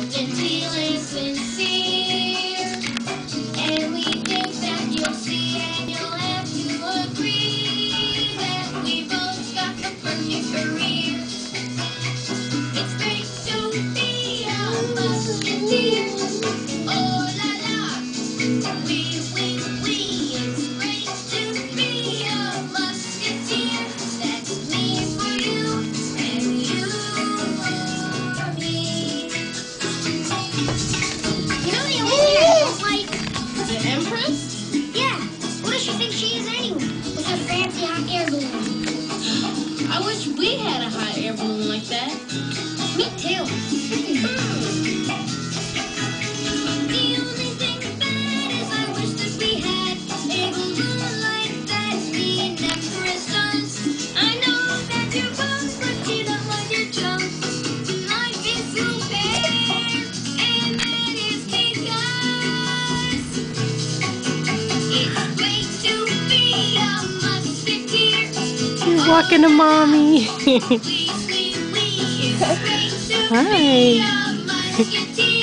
gentle and sincere. And we think that you'll see and you'll have to agree that we both got the perfect career. It's great to be a musketeer. Oh la la, we. It's great to be a musketeer. That's me for you and you for me. You know the only thing I don't like? The Empress? Yeah. What does she think she is anyway? With her fancy hot air balloon. I wish we had a hot air balloon like that. Me too. The only thing bad is I wish that we had a balloon like that the Empress does. I know that you're both, but you don't like your jump. Life is so fair, and that is because it's great to be a musketeer. She's walking to mommy. It's great to Hi. be a musketeer.